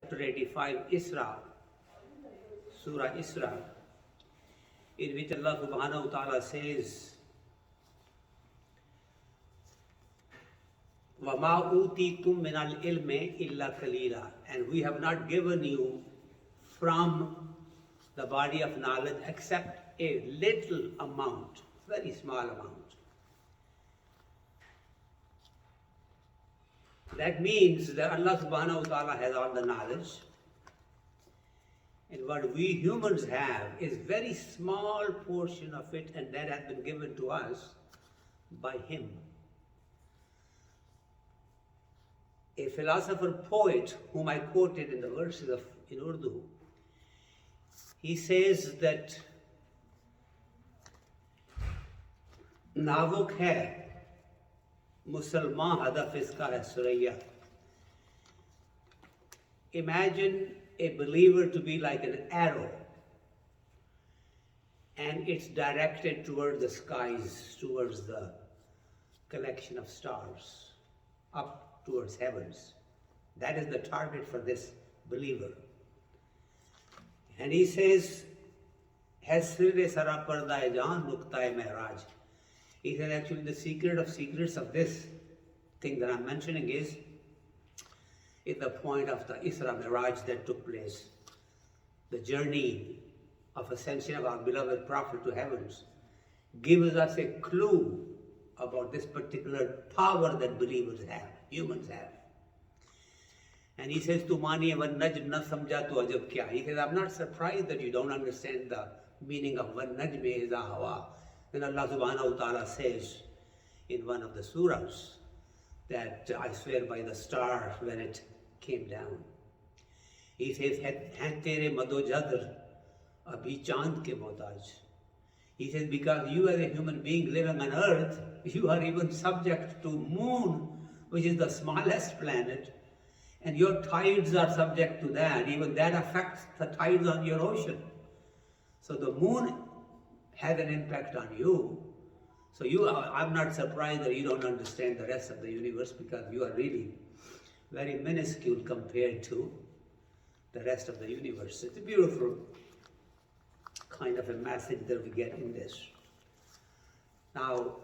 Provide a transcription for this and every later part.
Chapter 85, Isra, Surah Isra, in which Allah subhanahu wa ta'ala says, وَمَا أُوتِيتُم مِّنَ الْعِلْمِ إِلَّا قَلِيلًا, and we have not given you from the body of knowledge except a little amount, very small amount. That means that Allah subhanahu wa ta'ala has all the knowledge, and what we humans have is very small portion of it, and that has been given to us by Him. A philosopher poet whom I quoted in the verses in Urdu, he says that नावुक है, مسلماں हदफ इसका है اسرئ. Imagine a believer to be like an arrow, and it's directed towards the skies, towards the collection of stars, up towards heavens. That is the target for this believer. And he says, اسرئ Isra-Meraj Meraj. He said actually the secrets of this thing that I'm mentioning is the point of the Isra-Meraj that took place. The journey of ascension of our beloved Prophet to heavens gives us a clue about this particular power that believers have, humans have. And he says, "Tu mani wan najm na samjha to ajab kya." He says, I'm not surprised that you don't understand the meaning of wan najm iza hawa. Then Allah subhanahu wa ta'ala says in one of the surahs that I swear by the star when it came down. He says, "Hain tere mado jadr abhi chand ke mohtaj." He says, because you as a human being living on earth, you are even subject to moon, which is the smallest planet, and your tides are subject to that. Even that affects the tides on your ocean. So the moon has an impact on you. So I'm not surprised that you don't understand the rest of the universe, because you are really very minuscule compared to the rest of the universe. It's a beautiful kind of a message that we get in this. Now,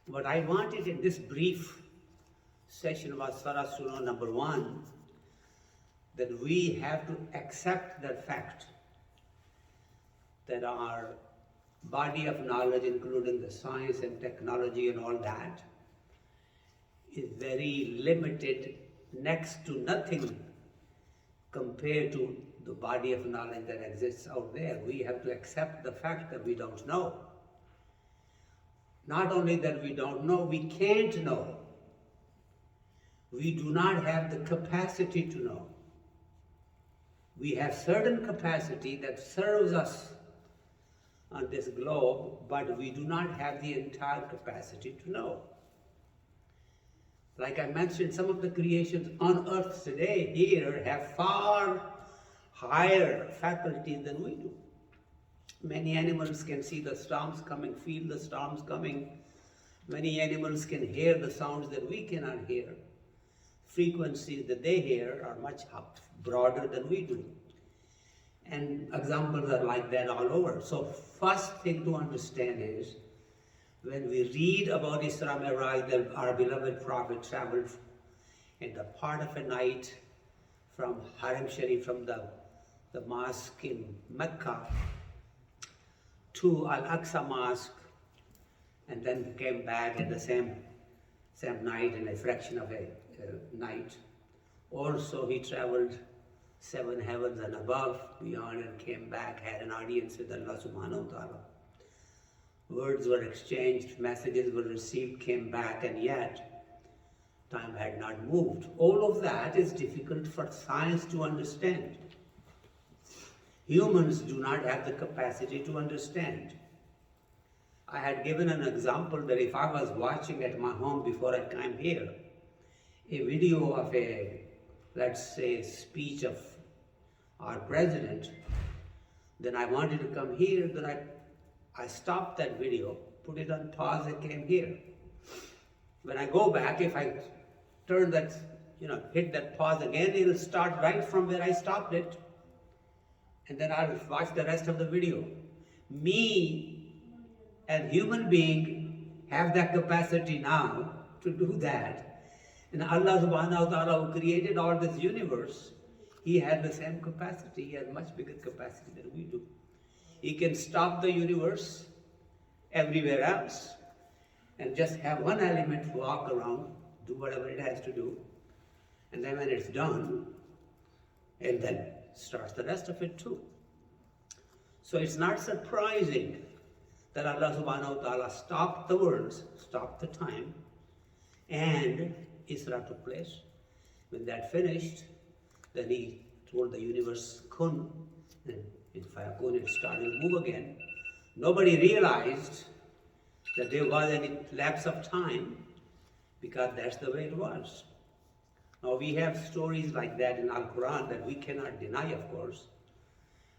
what I wanted in this brief session was for us to know, number one, that we have to accept the fact that our body of knowledge, including the science and technology and all that, is very limited, next to nothing compared to the body of knowledge that exists out there. We have to accept the fact that we don't know. Not only that we don't know, we can't know. We do not have the capacity to know. We have certain capacity that serves us on this globe, but we do not have the entire capacity to know. Like I mentioned, some of the creations on earth today here have far higher faculties than we do. Many animals can see the storms coming, feel the storms coming. Many animals can hear the sounds that we cannot hear. Frequencies that they hear are much broader than we do. And examples are like that all over. So first thing to understand is, when we read about Isra-Meraj, that our beloved Prophet traveled in the part of a night from Haram Sharif, from the mosque in Mecca to Al-Aqsa Mosque, and then came back at the same night, in a fraction of a night. Also he traveled 7 heavens and above, beyond, and came back, had an audience with Allah subhanahu wa ta'ala. Words were exchanged, messages were received, came back, and yet time had not moved. All of that is difficult for science to understand. Humans do not have the capacity to understand. I had given an example that if I was watching at my home before I came here, a video of a, let's say, speech of our president, then I wanted to come here, then I stopped that video, put it on pause, and came here. When I go back, if I turn that hit that pause again, it'll start right from where I stopped it. And then I'll watch the rest of the video. Me, as human being, have that capacity now to do that. And Allah subhanahu wa ta'ala, who created all this universe, He has the same capacity. He has much bigger capacity than we do. He can stop the universe everywhere else and just have one element walk around, do whatever it has to do. And then when it's done, and then starts the rest of it too. So it's not surprising that Allah subhanahu wa ta'ala stopped the worlds, stopped the time, and Isra took place. When that finished, then He told the universe, kun, and in fayakun it started to move again. Nobody realized that there was any lapse of time, because that's the way it was. Now we have stories like that in Al-Quran that we cannot deny, of course,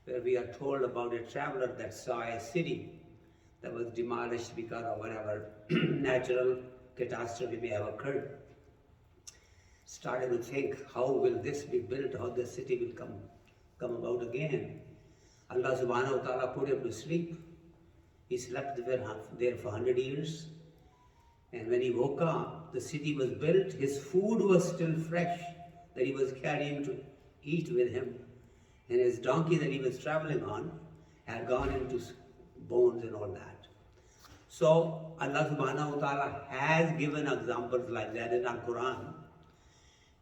where we are told about a traveler that saw a city that was demolished because of whatever natural catastrophe may have occurred. Started to think, how will this be built, how the city will come about again. Allah subhanahu wa ta'ala put him to sleep. He slept there for 100 years. And when he woke up, the city was built, his food was still fresh that he was carrying to eat with him. And his donkey that he was traveling on had gone into bones and all that. So Allah subhanahu wa ta'ala has given examples like that in our Quran,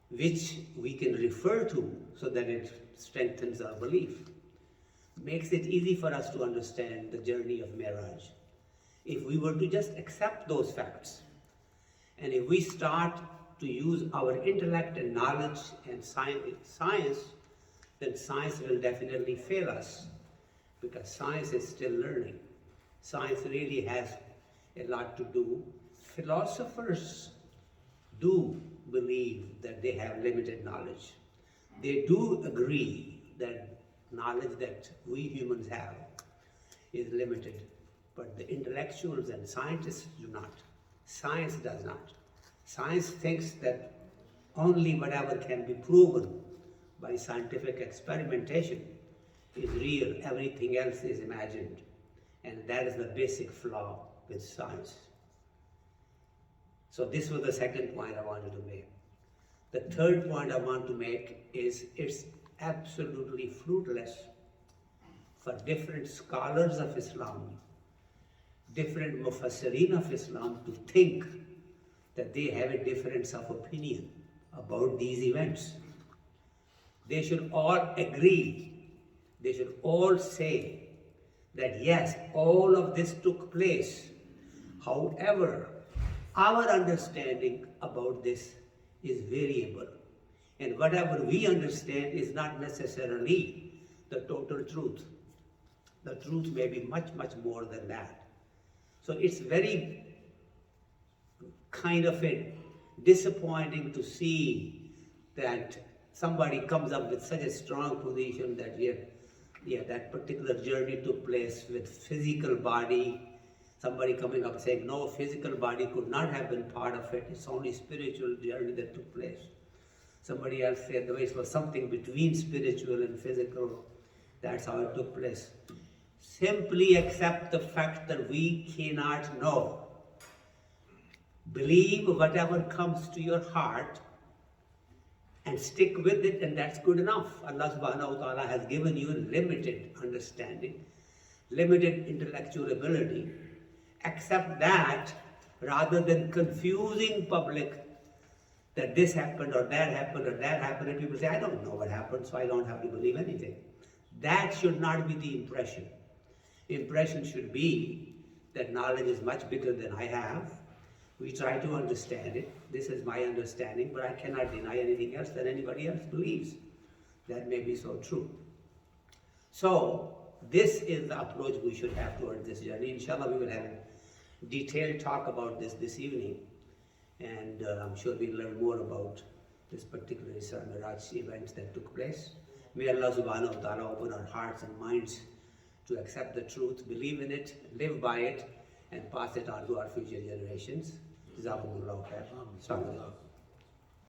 which we can refer to so that it strengthens our belief. Makes it easy for us to understand the journey of Miraj. If we were to just accept those facts, and if we start to use our intellect and knowledge and science, then science will definitely fail us, because science is still learning. Science really has a lot to do. Philosophers do believe that they have limited knowledge. They do agree that knowledge that we humans have is limited, but the intellectuals and scientists do not. Science does not. Science thinks that only whatever can be proven by scientific experimentation is real, everything else is imagined. And that is the basic flaw with science. So this was the second point I wanted to make. The third point I want to make is it's absolutely fruitless for different scholars of Islam, different mufassirin of Islam, to think that they have a difference of opinion about these events. They should all agree, they should all say that yes, all of this took place. However, our understanding about this is variable. And whatever we understand is not necessarily the total truth. The truth may be much, much more than that. So it's very kind of a disappointing to see that somebody comes up with such a strong position that that particular journey took place with physical body. Somebody coming up saying, no, physical body could not have been part of it. It's only spiritual journey that took place. Somebody else said, no, it was something between spiritual and physical. That's how it took place. Simply accept the fact that we cannot know. Believe whatever comes to your heart and stick with it, and that's good enough. Allah subhanahu wa ta'ala has given you limited understanding, limited intellectual ability. Accept that rather than confusing public that this happened or that happened or that happened, and people say, I don't know what happened, so I don't have to believe anything. That should not be the impression. The impression should be that knowledge is much bigger than I have. We try to understand it. This is my understanding, but I cannot deny anything else that anybody else believes. That may be so true. So, this is the approach we should have towards this journey. Inshallah, we will have a detailed talk about this evening. And I'm sure we'll learn more about this particular Isra-Meraj events that took place. May Allah subhanahu wa ta'ala open our hearts and minds to accept the truth, believe in it, live by it, and pass it on to our future generations. Jazakumullahu khair.